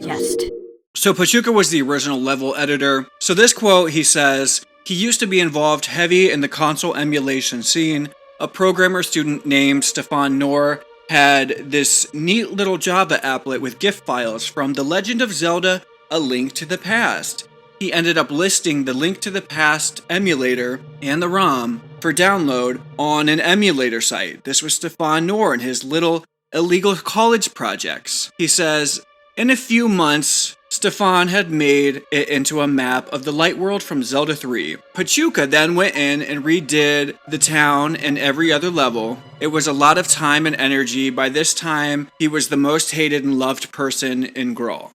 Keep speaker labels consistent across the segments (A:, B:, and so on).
A: Jest.
B: So Pachuca was the original level editor. So this quote, he says, he used to be involved heavy in the console emulation scene. A programmer student named Stefan Knorr had this neat little Java applet with GIF files from The Legend of Zelda, A Link to the Past. He ended up listing the Link to the Past emulator and the ROM for download on an emulator site. This was Stefan Knorr and his little illegal college projects. He says, in a few months, Stefan had made it into a map of the light world from Zelda 3. Pachuca then went in and redid the town and every other level. It was a lot of time and energy. By this time, he was the most hated and loved person in Grawl.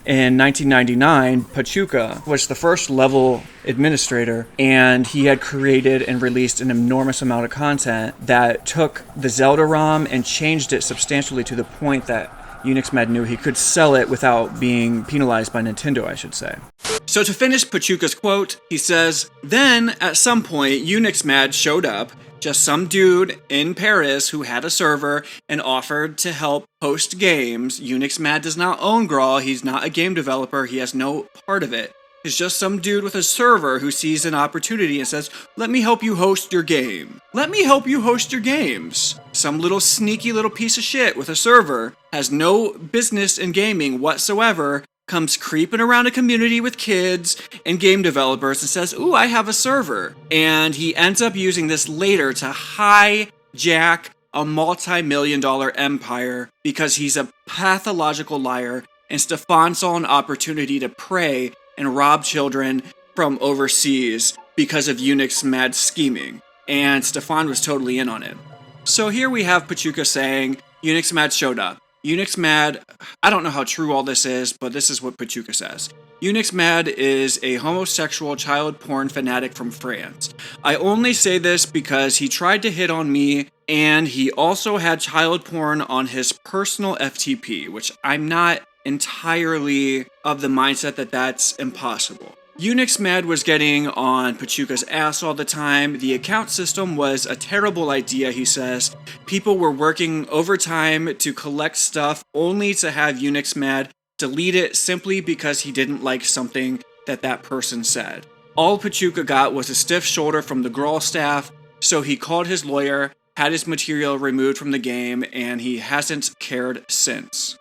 B: In 1999, Pachuca was the first level administrator, and he had created and released an enormous amount of content that took the Zelda ROM and changed it substantially to the point that Unixmad knew he could sell it without being penalized by Nintendo, I should say. So to finish Pachuca's quote, he says, then at some point Unixmad showed up, just some dude in Paris who had a server and offered to help host games. Unixmad does not own Grawl, he's not a game developer, he has no part of it. He's just some dude with a server who sees an opportunity and says, let me help you host your game. Let me help you host your games. Some little sneaky little piece of shit with a server, has no business in gaming whatsoever, comes creeping around a community with kids and game developers and says, ooh, I have a server. And he ends up using this later to hijack a multi-million-dollar empire because he's a pathological liar, and Stefan saw an opportunity to prey and rob children from overseas because of Unixmad's scheming. And Stefan was totally in on it. So here we have Pachuca saying, Unixmad showed up. Unixmad, I don't know how true all this is, but this is what Pachuca says. Unixmad is a homosexual child porn fanatic from France. I only say this because he tried to hit on me, and he also had child porn on his personal FTP, which I'm not entirely of the mindset that that's impossible. Unixmad was getting on Pachuca's ass all the time. The account system was a terrible idea, he says. People were working overtime to collect stuff only to have Unixmad delete it simply because he didn't like something that person said. All Pachuca got was a stiff shoulder from the Grawl staff, so he called his lawyer, had his material removed from the game, and he hasn't cared since.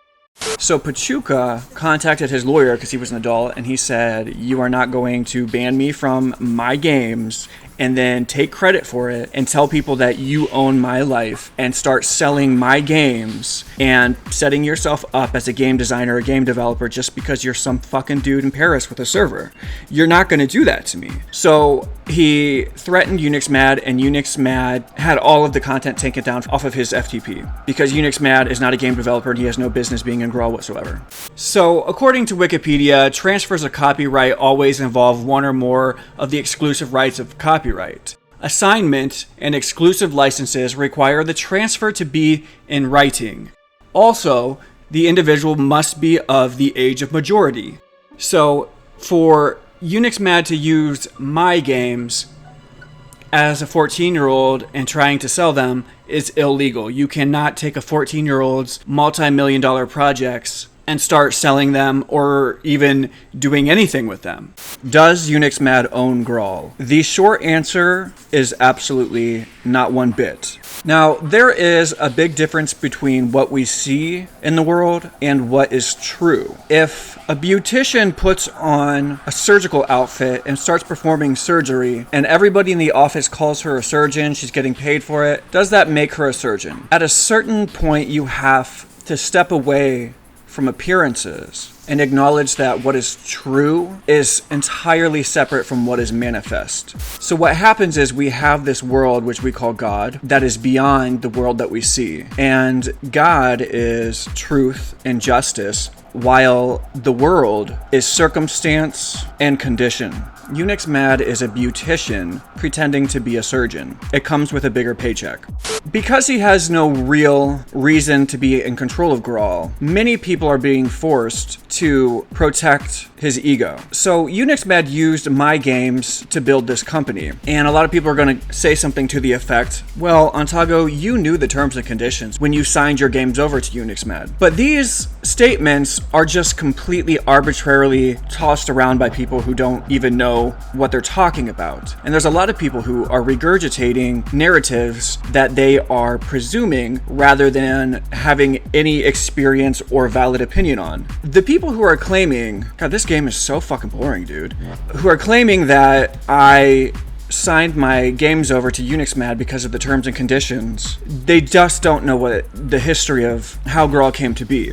B: So Pachuca contacted his lawyer because he was an adult, and he said, you are not going to ban me from my games and then take credit for it and tell people that you own my life and start selling my games and setting yourself up as a game designer or game developer just because you're some fucking dude in Paris with a server. You're not going to do that to me. So he threatened Unixmad, and Unixmad had all of the content taken down off of his FTP because Unixmad is not a game developer and he has no business being in Grawl whatsoever. So according to Wikipedia, transfers of copyright always involve one or more of the exclusive rights of copyright. Assignment and exclusive licenses require the transfer to be in writing. Also, the individual must be of the age of majority. So for Unixmad to use my games as a 14-year-old and trying to sell them is illegal. You cannot take a 14-year-old's multi-million-dollar projects and start selling them or even doing anything with them. Does Unixmad own Grawl? The short answer is absolutely not one bit. Now, there is a big difference between what we see in the world and what is true. If a beautician puts on a surgical outfit and starts performing surgery, and everybody in the office calls her a surgeon, she's getting paid for it, does that make her a surgeon? At a certain point, you have to step away from appearances and acknowledge that what is true is entirely separate from what is manifest. So what happens is we have this world which we call God that is beyond the world that we see. And God is truth and justice, while the world is circumstance and condition. Unixmad is a beautician pretending to be a surgeon. It comes with a bigger paycheck. Because he has no real reason to be in control of Grawl, many people are being forced to protect his ego. So Unixmad used my games to build this company. And a lot of people are going to say something to the effect, well, Antago, you knew the terms and conditions when you signed your games over to Unixmad. But these statements are just completely arbitrarily tossed around by people who don't even know what they're talking about. And there's a lot of people who are regurgitating narratives that they are presuming rather than having any experience or valid opinion on. The people who are claiming, God, this game is so fucking boring, dude, who are claiming that I signed my games over to Unixmad because of the terms and conditions, they just don't know what the history of how Grawl came to be.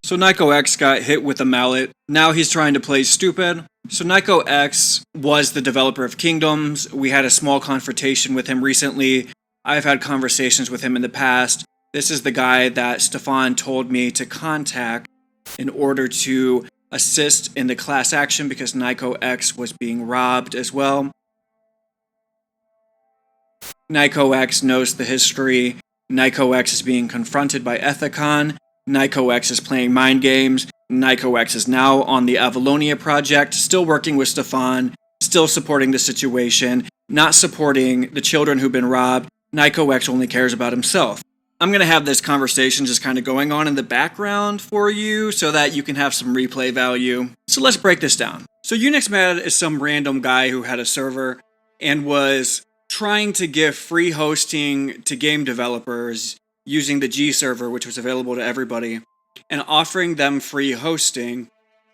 B: So Nyko X got hit with a mallet. Now he's trying to play stupid. So Nyko X was the developer of Kingdoms. We had a small confrontation with him recently. I've had conversations with him in the past. This is the guy that Stefan told me to contact in order to assist in the class action because Nyko X was being robbed as well. Nyko X knows the history. Nyko X is being confronted by Ethicon. Nyko X is playing mind games. Nyko X is now on the Avalonia project, still working with Stefan, still supporting the situation, not supporting the children who've been robbed. Nyko X only cares about himself. I'm going to have this conversation just kind of going on in the background for you so that you can have some replay value. So let's break this down. So Unixmad is some random guy who had a server and was trying to give free hosting to game developers using the G server, which was available to everybody, and offering them free hosting.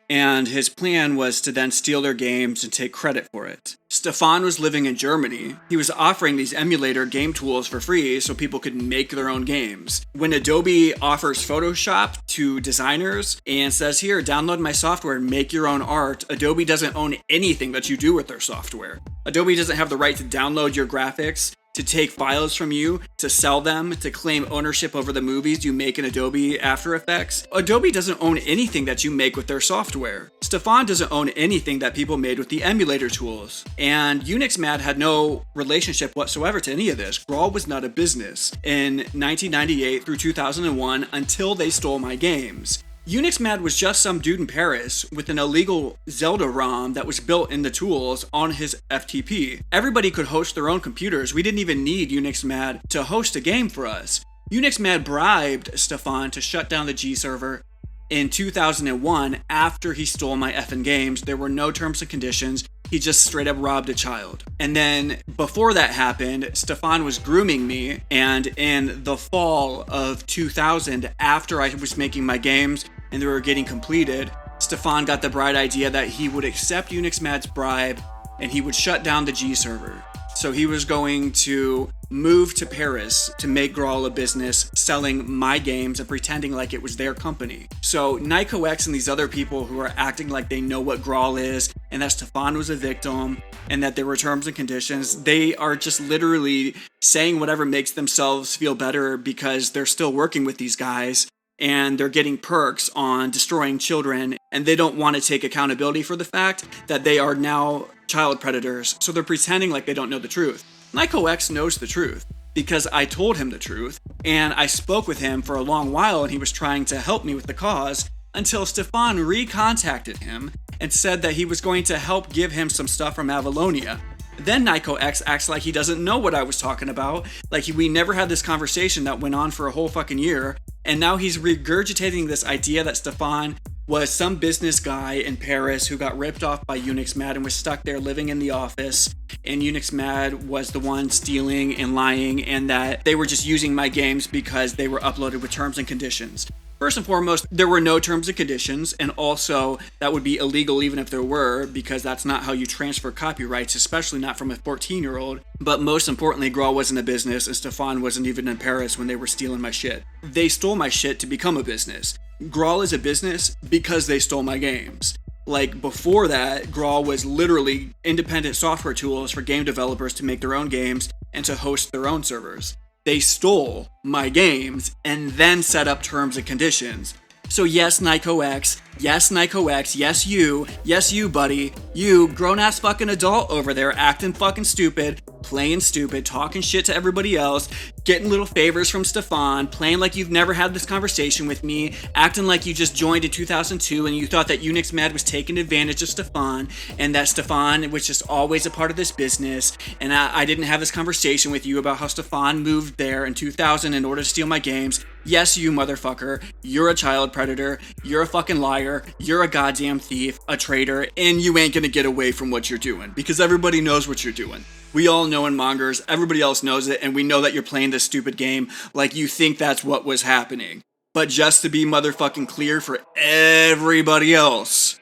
B: And his plan was to then steal their games and take credit for it. Stefan was living in Germany. He was offering these emulator game tools for free so people could make their own games. When Adobe offers Photoshop to designers and says, here, download my software and make your own art, Adobe doesn't own anything that you do with their software. Adobe doesn't have the right to download your graphics, to take files from you, to sell them, to claim ownership over the movies you make in Adobe After Effects. Adobe doesn't own anything that you make with their software. Stefan doesn't own anything that people made with the emulator tools. And Unixmad had no relationship whatsoever to any of this. Grawl was not a business in 1998 through 2001 until they stole my games. Unixmad was just some dude in Paris with an illegal Zelda ROM that was built in the tools on his FTP. Everybody could host their own computers. We didn't even need Unixmad to host a game for us. Unixmad bribed Stefan to shut down the G server in 2001 after he stole my effing games. There were no terms and conditions. He just straight up robbed a child. And then before that happened, Stefan was grooming me. And in the fall of 2000, after I was making my games and they were getting completed, Stefan got the bright idea that he would accept Unixmad's bribe and he would shut down the G server. So he was going to move to Paris to make Grawl a business, selling my games and pretending like it was their company. So Nyko X and these other people who are acting like they know what Grawl is and that Stefan was a victim and that there were terms and conditions, they are just literally saying whatever makes themselves feel better because they're still working with these guys and they're getting perks on destroying children, and they don't want to take accountability for the fact that they are now child predators, so they're pretending like they don't know the truth. Nyko X knows the truth because I told him the truth, and I spoke with him for a long while and he was trying to help me with the cause until Stefan recontacted him and said that he was going to help give him some stuff from Avalonia. Then Nyko X acts like he doesn't know what I was talking about, like we never had this conversation that went on for a whole fucking year, and now he's regurgitating this idea that Stefan was some business guy in Paris who got ripped off by Unixmad and was stuck there living in the office, and Unixmad was the one stealing and lying, and that they were just using my games because they were uploaded with terms and conditions. First and foremost, there were no terms and conditions, and also that would be illegal even if there were, because that's not how you transfer copyrights, especially not from a 14-year-old. But most importantly, Grawl wasn't a business, and Stefan wasn't even in Paris when they were stealing my shit. They stole my shit to become a business. Grawl is a business because they stole my games. Like, before that, Grawl was literally independent software tools for game developers to make their own games and to host their own servers. They stole my games and then set up terms and conditions. So yes, Nyko X, yes, Nyko X, yes, you, buddy, you, grown-ass fucking adult over there acting fucking stupid, playing stupid, talking shit to everybody else, getting little favors from Stefan, playing like you've never had this conversation with me, acting like you just joined in 2002 and you thought that Unixmad was taking advantage of Stefan, and that Stefan was just always a part of this business, and I didn't have this conversation with you about how Stefan moved there in 2000 in order to steal my games.
A: Yes, you motherfucker, you're a child predator, you're a fucking liar, you're a goddamn thief, a traitor, and you ain't gonna get away from what you're doing, because everybody knows what you're doing. We all know in mongers, everybody else knows it, and we know that you're playing this stupid game like you think that's what was happening. But just to be motherfucking clear for everybody else,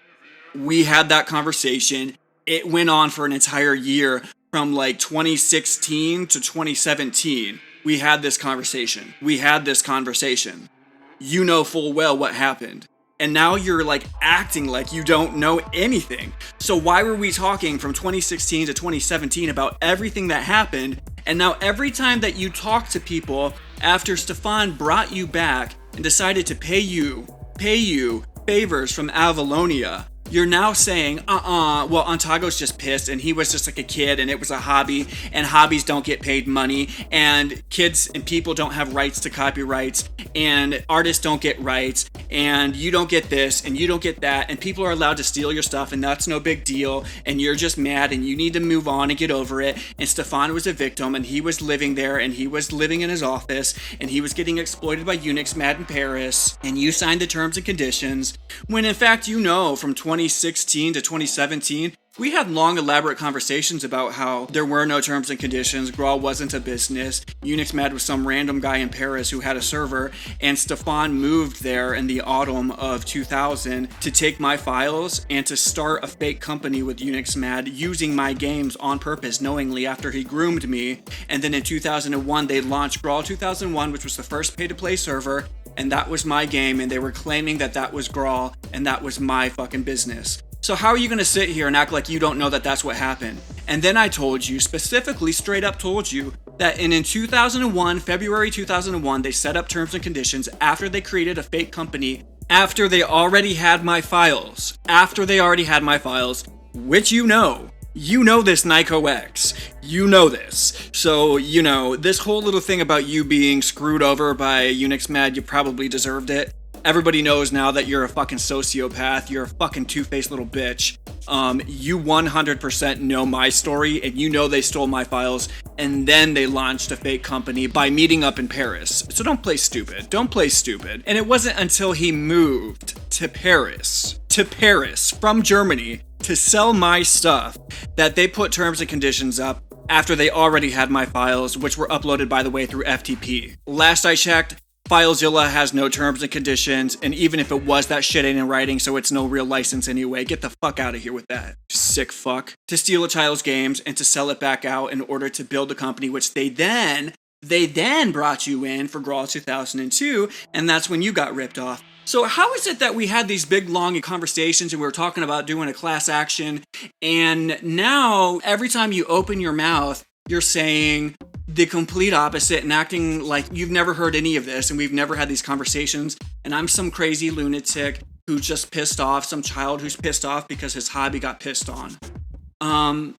A: we had that conversation. It went on for an entire year from like 2016 to 2017. We had this conversation. You know full well what happened. And now you're like acting like you don't know anything. So why were we talking from 2016 to 2017 about everything that happened? And now every time that you talk to people after Stefan brought you back and decided to pay you favors from Avalonia, you're now saying, well, Antago's just pissed and he was just like a kid and it was a hobby and hobbies don't get paid money and kids and people don't have rights to copyrights and artists don't get rights and you don't get this and you don't get that and people are allowed to steal your stuff and that's no big deal and you're just mad and you need to move on and get over it. And Stefan was a victim and he was living there and he was living in his office and he was getting exploited by Unixmad in Paris and you signed the terms and conditions when in fact you know from 2016 to 2017 we had long elaborate conversations about how there were no terms and conditions, Grawl wasn't a business, Unixmad was some random guy in Paris who had a server, and Stefan moved there in the autumn of 2000 to take my files and to start a fake company with Unixmad using my games on purpose knowingly after he groomed me. And then in 2001 they launched Grawl 2001, which was the first pay-to-play server, and that was my game, and they were claiming that that was Grawl and that was my fucking business. So how are you going to sit here and act like you don't know that that's what happened? And then I told you, specifically straight up told you, that in 2001, February 2001, they set up terms and conditions after they created a fake company, after they already had my files, which you know. You know this, Nyko X. You know this. So, you know, this whole little thing about you being screwed over by Unixmad, you probably deserved it. Everybody knows now that you're a fucking sociopath. You're a fucking two-faced little bitch. You 100% know my story, and you know they stole my files, and then they launched a fake company by meeting up in Paris. So don't play stupid. And it wasn't until he moved to Paris from Germany to sell my stuff that they put terms and conditions up after they already had my files, which were uploaded, by the way, through FTP. Last I checked, FileZilla has no terms and conditions, and even if it was, that shit ain't in writing, so it's no real license anyway. Get the fuck out of here with that, sick fuck. To steal a child's games and to sell it back out in order to build a company, which they then brought you in for Grawl 2002, and that's when you got ripped off. So how is it that we had these big, long conversations and we were talking about doing a class action, and now every time you open your mouth, you're saying the complete opposite and acting like you've never heard any of this and we've never had these conversations, and I'm some crazy lunatic who's just pissed off, some child who's pissed off because his hobby got pissed on.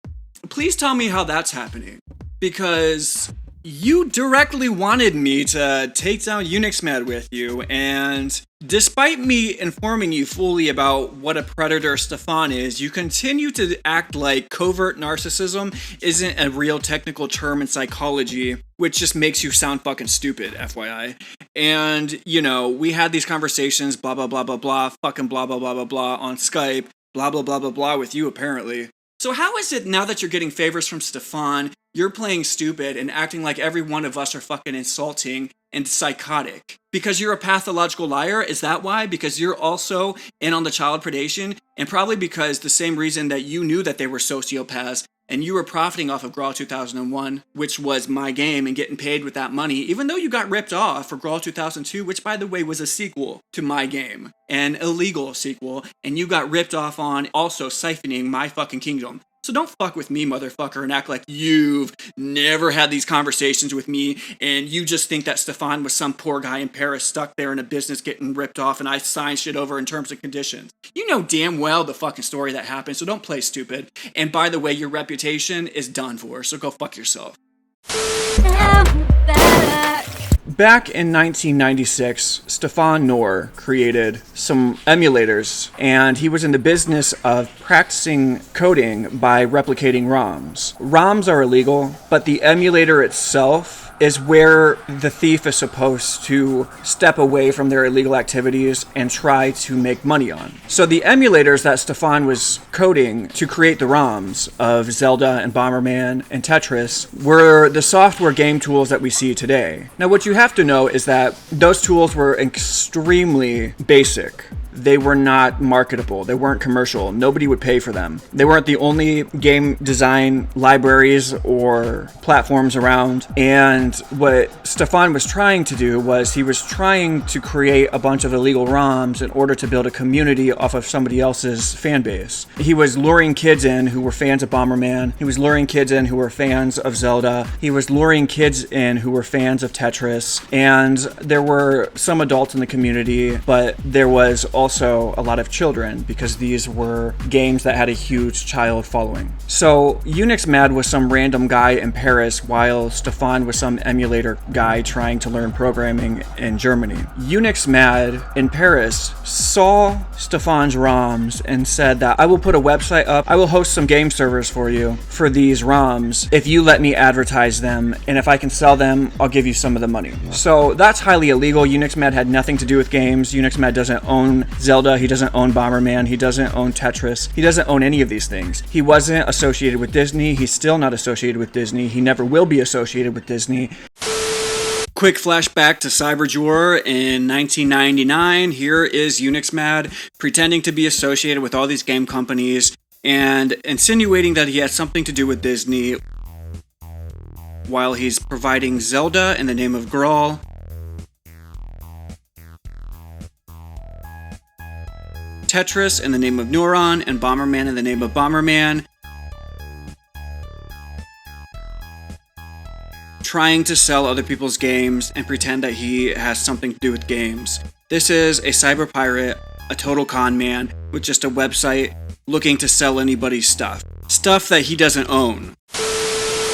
A: Please tell me how that's happening, because you directly wanted me to take down Unixmad with you, and despite me informing you fully about what a predator Stefan is, you continue to act like covert narcissism isn't a real technical term in psychology, which just makes you sound fucking stupid, FYI. And, you know, we had these conversations, blah, blah, blah, blah, blah, fucking blah, blah, blah, blah, blah, on Skype, blah, blah, blah, blah, blah, with you, apparently. So how is it now that you're getting favors from Stefan, you're playing stupid and acting like every one of us are fucking insulting and psychotic? Because you're a pathological liar? Is that why? Because you're also in on the child predation? And probably because the same reason that you knew that they were sociopaths and you were profiting off of Grawl 2001, which was my game, and getting paid with that money, even though you got ripped off for Grawl 2002, which by the way was a sequel to my game, an illegal sequel, and you got ripped off on also siphoning my fucking kingdom. So don't fuck with me, motherfucker, and act like you've never had these conversations with me and you just think that Stefan was some poor guy in Paris stuck there in a business getting ripped off and I signed shit over in terms and conditions. You know damn well the fucking story that happened, so don't play stupid. And by the way, your reputation is done for, so go fuck yourself.
B: Back in 1996, Stefan Knorr created some emulators, and he was in the business of practicing coding by replicating ROMs. ROMs are illegal, but the emulator itself is where the thief is supposed to step away from their illegal activities and try to make money on. So the emulators that Stefan was coding to create the ROMs of Zelda and Bomberman and Tetris were the software game tools that we see today. Now, what you have to know is that those tools were extremely basic. They were not marketable. They weren't commercial. Nobody would pay for them. They weren't the only game design libraries or platforms around. And what Stefan was trying to do was he was trying to create a bunch of illegal ROMs in order to build a community off of somebody else's fan base. He was luring kids in who were fans of Bomberman. He was luring kids in who were fans of Zelda. He was luring kids in who were fans of Tetris. And there were some adults in the community, but there was also a lot of children because these were games that had a huge child following. So Unixmad was some random guy in Paris while Stefan was some emulator guy trying to learn programming in Germany. Unixmad in Paris saw Stefan's ROMs and said that I will put a website up, I will host some game servers for you for these ROMs if you let me advertise them, and if I can sell them, I'll give you some of the money. So that's highly illegal. Unixmad had nothing to do with games. Unixmad doesn't own Zelda, he doesn't own Bomberman, he doesn't own Tetris, he doesn't own any of these things. He wasn't associated with Disney, he's still not associated with Disney, he never will be associated with Disney.
A: Quick flashback to Cyberjure in 1999. Here is Unixmad pretending to be associated with all these game companies and insinuating that he has something to do with Disney while he's providing Zelda in the name of Grawl, Tetris in the name of Neuron, and Bomberman in the name of Bomberman, trying to sell other people's games and pretend that he has something to do with games. This is a cyber pirate, a total con man, with just a website looking to sell anybody's stuff. Stuff that he doesn't own.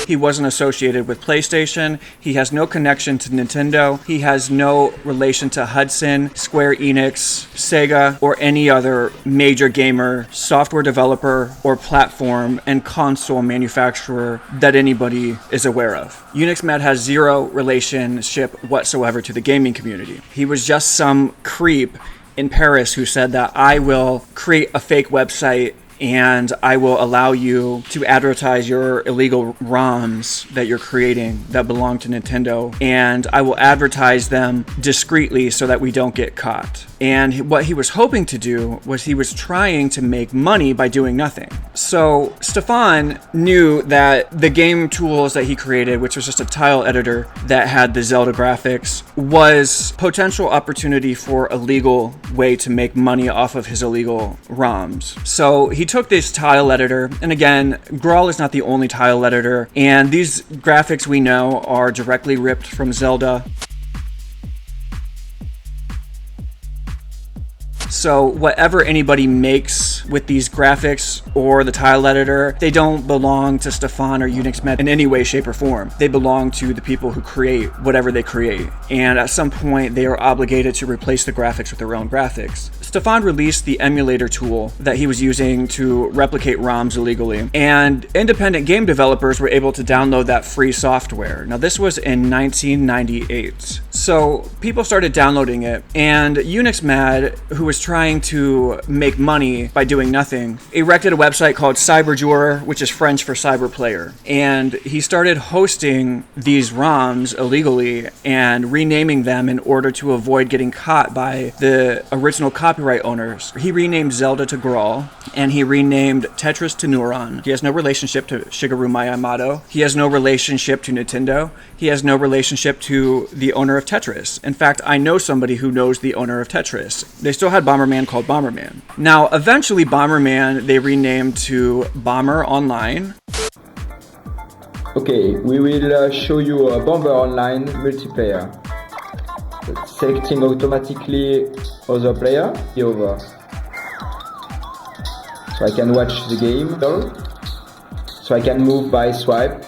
B: He wasn't associated with PlayStation, he has no connection to Nintendo, he has no relation to Hudson, Square Enix, Sega, or any other major gamer, software developer, or platform and console manufacturer that anybody is aware of. Unixmad has zero relationship whatsoever to the gaming community. He was just some creep in Paris who said that I will create a fake website and I will allow you to advertise your illegal ROMs that you're creating that belong to Nintendo, and I will advertise them discreetly so that we don't get caught. And what he was hoping to do was he was trying to make money by doing nothing. So Stefan knew that the game tools that he created, which was just a tile editor that had the Zelda graphics, was potential opportunity for a legal way to make money off of his illegal ROMs. So he took this tile editor, and again, Grawl is not the only tile editor, and these graphics we know are directly ripped from Zelda. So whatever anybody makes with these graphics or the tile editor, they don't belong to Stefan or Unixmad in any way, shape, or form. They belong to the people who create whatever they create. And at some point, they are obligated to replace the graphics with their own graphics. Stefan released the emulator tool that he was using to replicate ROMs illegally. And independent game developers were able to download that free software. Now, this was in 1998. So people started downloading it, and Unixmad, who was trying to make money by doing nothing, erected a website called Cyberjure, which is French for cyber player. And he started hosting these ROMs illegally and renaming them in order to avoid getting caught by the original copyright owners. He renamed Zelda to Grawl, and he renamed Tetris to Neuron. He has no relationship to Shigeru Miyamoto. He has no relationship to Nintendo. He has no relationship to the owner of Tetris. In fact, I know somebody who knows the owner of Tetris. They still had Bomberman called Bomberman. Now, eventually Bomberman, they renamed to Bomber Online.
C: Okay, we will show you a Bomber Online multiplayer. Selecting automatically other player, over. So I can watch the game. So I can move by swipe.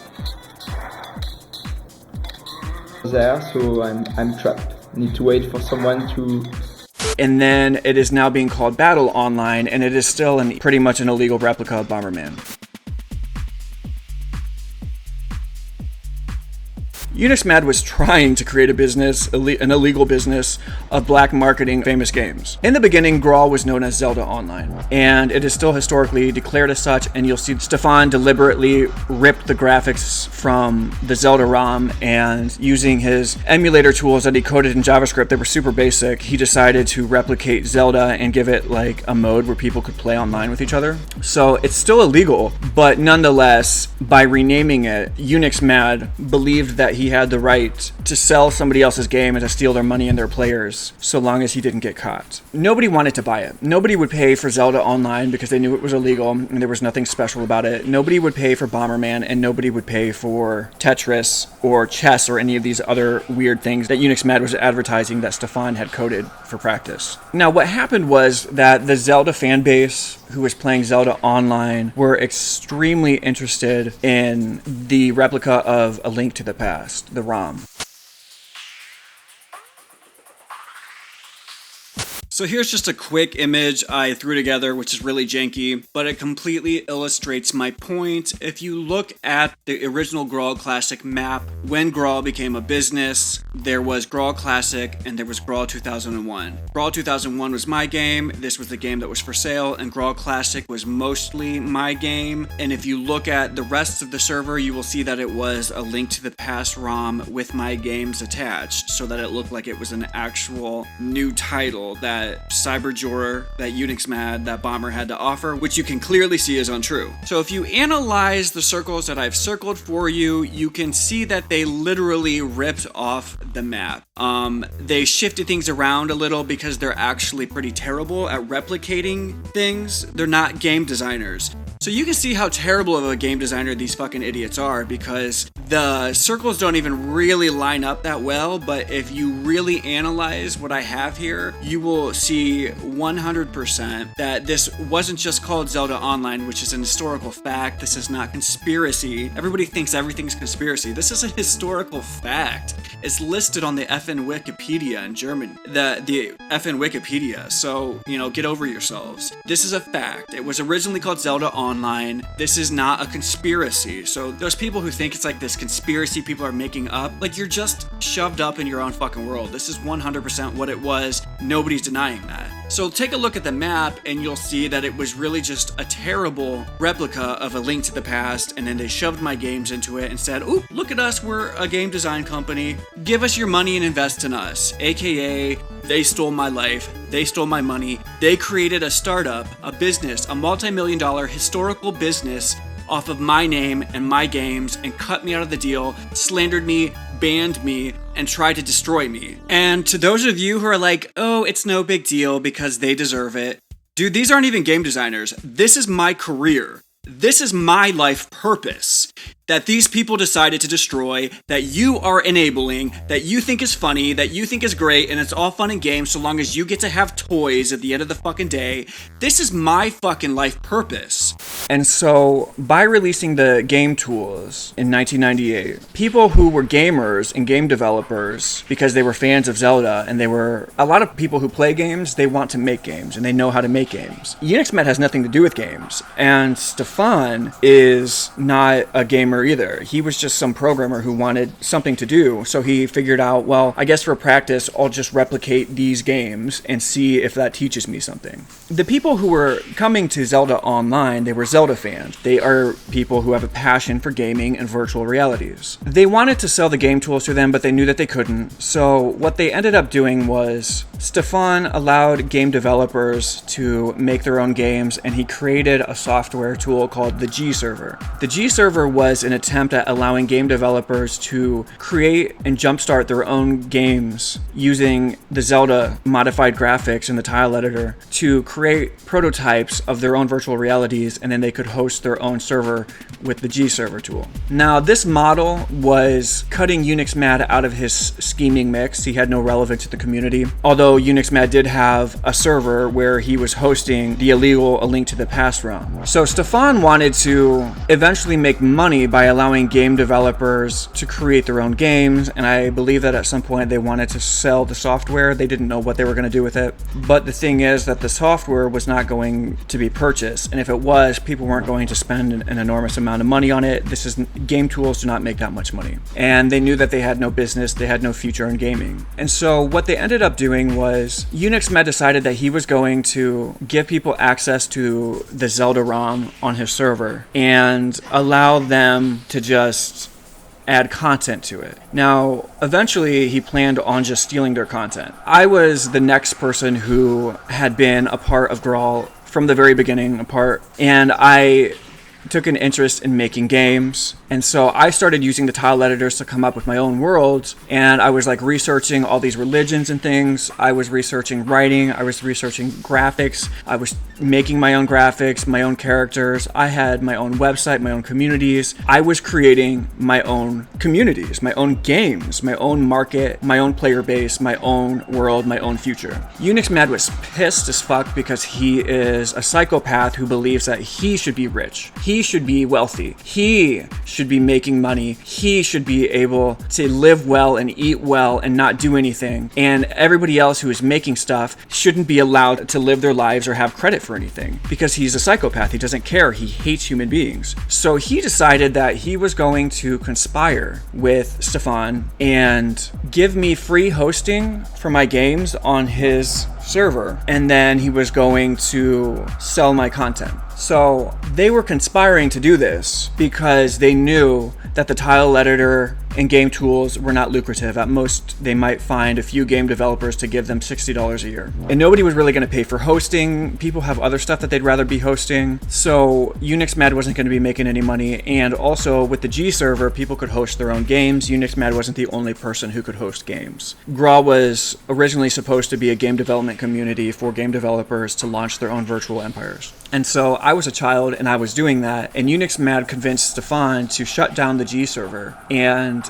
C: There, so I'm trapped. Need to wait for someone to.
B: And then it is now being called Battle Online, and it is still pretty much an illegal replica of Bomberman. Unixmad was trying to create a business, an illegal business, of black marketing famous games. In the beginning, Grawl was known as Zelda Online, and it is still historically declared as such, and you'll see Stefan deliberately ripped the graphics from the Zelda ROM, and using his emulator tools that he coded in JavaScript that were super basic, he decided to replicate Zelda and give it like a mode where people could play online with each other. So it's still illegal, but nonetheless, by renaming it, Unixmad believed that he had the right to sell somebody else's game and to steal their money and their players, so long as he didn't get caught. Nobody wanted to buy it. Nobody would pay for Zelda Online because they knew it was illegal and there was nothing special about it. Nobody would pay for Bomberman, and nobody would pay for Tetris or chess or any of these other weird things that Unixmad was advertising that Stefan had coded for practice. Now, what happened was that the Zelda fan base who was playing Zelda Online were extremely interested in the replica of A Link to the Past, the ROM.
A: So here's just a quick image I threw together, which is really janky, but it completely illustrates my point. If you look at the original Grawl Classic map, when Grawl became a business, there was Grawl Classic and there was Grawl 2001. Grawl 2001 was my game, this was the game that was for sale, and Grawl Classic was mostly my game. And if you look at the rest of the server, you will see that it was A Link to the Past ROM with my games attached, so that it looked like it was an actual new title that Cyberjor, that Unixmad, that Bomber had to offer, which you can clearly see is untrue. So if you analyze the circles that I've circled for you, you can see that they literally ripped off the map. They shifted things around a little because they're actually pretty terrible at replicating things. They're not game designers. So you can see how terrible of a game designer these fucking idiots are, because the circles don't even really line up that well, but if you really analyze what I have here, you will see 100% that this wasn't just called Zelda Online, which is an historical fact. This is not conspiracy. Everybody thinks everything's conspiracy. This is a historical fact. It's listed on the FN Wikipedia in German, the FN Wikipedia, so, get over yourselves. This is a fact. It was originally called Zelda Online. This is not a conspiracy. So those people who think it's like this conspiracy people are making up, like, you're just shoved up in your own fucking world. This is 100% what it was. Nobody's denying that. So take a look at the map and you'll see that it was really just a terrible replica of A Link to the Past, and then they shoved my games into it and said, "Oop, look at us, we're a game design company. Give us your money and invest in us." AKA, they stole my life, they stole my money, they created a startup, a business, a multi-million-dollar historical business off of my name and my games, and cut me out of the deal, slandered me, banned me, and tried to destroy me. And to those of you who are like, "Oh, it's no big deal because they deserve it," dude, these aren't even game designers. This is my career. This is my life purpose that these people decided to destroy, that you are enabling, that you think is funny, that you think is great, and it's all fun and games so long as you get to have toys at the end of the fucking day. This is my fucking life purpose.
B: And so, by releasing the game tools in 1998, people who were gamers and game developers, because they were fans of Zelda, and a lot of people who play games, they want to make games, and they know how to make games. Unixmad has nothing to do with games, and Stefan is not a gamer either. He was just some programmer who wanted something to do, so he figured out, well, I guess for practice, I'll just replicate these games and see if that teaches me something. The people who were coming to Zelda Online, they were Zelda fans. They are people who have a passion for gaming and virtual realities. They wanted to sell the game tools to them, but they knew that they couldn't. So what they ended up doing was Stefan allowed game developers to make their own games, and he created a software tool called the G Server. The G Server was an attempt at allowing game developers to create and jumpstart their own games using the Zelda modified graphics in the tile editor to create prototypes of their own virtual realities, and then they could host their own server with the G Server tool. Now, this model was cutting Unixmad out of his scheming mix. He had no relevance to the community. Although although Unixmad did have a server where he was hosting the illegal A Link to the Past ROM. So Stefan wanted to eventually make money by allowing game developers to create their own games, and I believe that at some point they wanted to sell the software. They didn't know what they were going to do with it. But the thing is that the software was not going to be purchased, and if it was, people weren't going to spend an enormous amount of money on it. Game tools do not make that much money. And they knew that they had no business, they had no future in gaming. And so what they ended up doing was Unixmad decided that he was going to give people access to the Zelda ROM on his server and allow them to just add content to it. Now, eventually he planned on just stealing their content. I was the next person who had been a part of Grawl from the very beginning, and I took an interest in making games. And so I started using the tile editors to come up with my own worlds, and I was like researching all these religions and things. I was researching writing, I was researching graphics, I was making my own graphics, my own characters. I had my own website, my own communities. I was creating my own communities, my own games, my own market, my own player base, my own world, my own future. Unixmad was pissed as fuck because he is a psychopath who believes that he should be rich. He should be wealthy. He should be making money. He should be able to live well and eat well and not do anything. And everybody else who is making stuff shouldn't be allowed to live their lives or have credit for anything because he's a psychopath. He doesn't care. He hates human beings. So he decided that he was going to conspire with Stefan and give me free hosting for my games on his server, and then he was going to sell my content. So they were conspiring to do this because they knew that the tile editor and game tools were not lucrative. At most, they might find a few game developers to give them $60 a year. And nobody was really going to pay for hosting. People have other stuff that they'd rather be hosting. So Unixmad wasn't going to be making any money. And also with the G server, people could host their own games. Unixmad wasn't the only person who could host games. Grawl was originally supposed to be a game development community for game developers to launch their own virtual empires. And so I was a child and I was doing that. And Unixmad convinced Stefan to shut down the G server and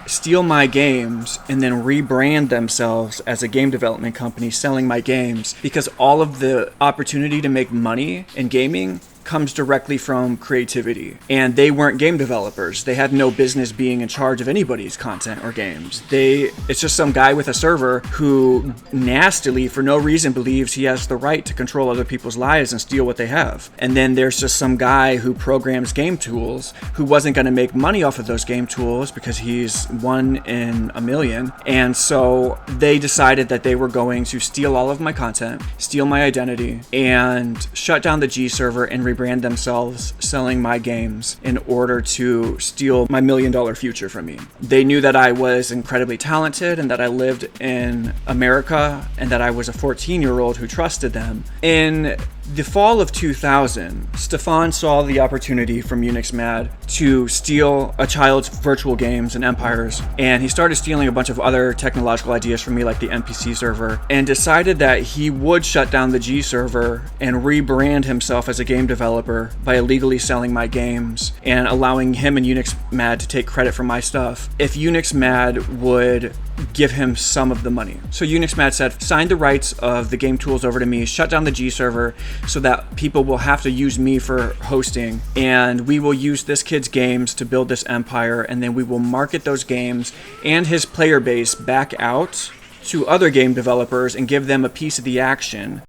B: steal my games and then rebrand themselves as a game development company selling my games, because all of the opportunity to make money in gaming comes directly from creativity. And they weren't game developers. They had no business being in charge of anybody's content or games. It's just some guy with a server who nastily, for no reason, believes he has the right to control other people's lives and steal what they have. And then there's just some guy who programs game tools who wasn't going to make money off of those game tools because he's one in a million. And so they decided that they were going to steal all of my content, steal my identity, and shut down the G server and rebrand themselves selling my games in order to steal my $1 million future from me. They knew that I was incredibly talented and that I lived in America and that I was a 14-year-old who trusted them. In the fall of 2000, Stefan saw the opportunity from Unixmad to steal a child's virtual games and empires, and he started stealing a bunch of other technological ideas from me, like the NPC server, and decided that he would shut down the G server and rebrand himself as a game developer by illegally selling my games and allowing him and Unixmad to take credit for my stuff if Unixmad would give him some of the money. So Unixmad said, sign the rights of the game tools over to me, shut down the G server so that people will have to use me for hosting, and we will use this kid's games to build this empire, and then we will market those games and his player base back out to other game developers and give them a piece of the action.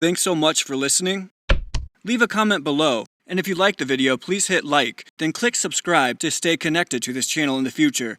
A: Thanks so much for listening. Leave a comment below, and if you liked the video, please hit like, then click subscribe to stay connected to this channel in the future.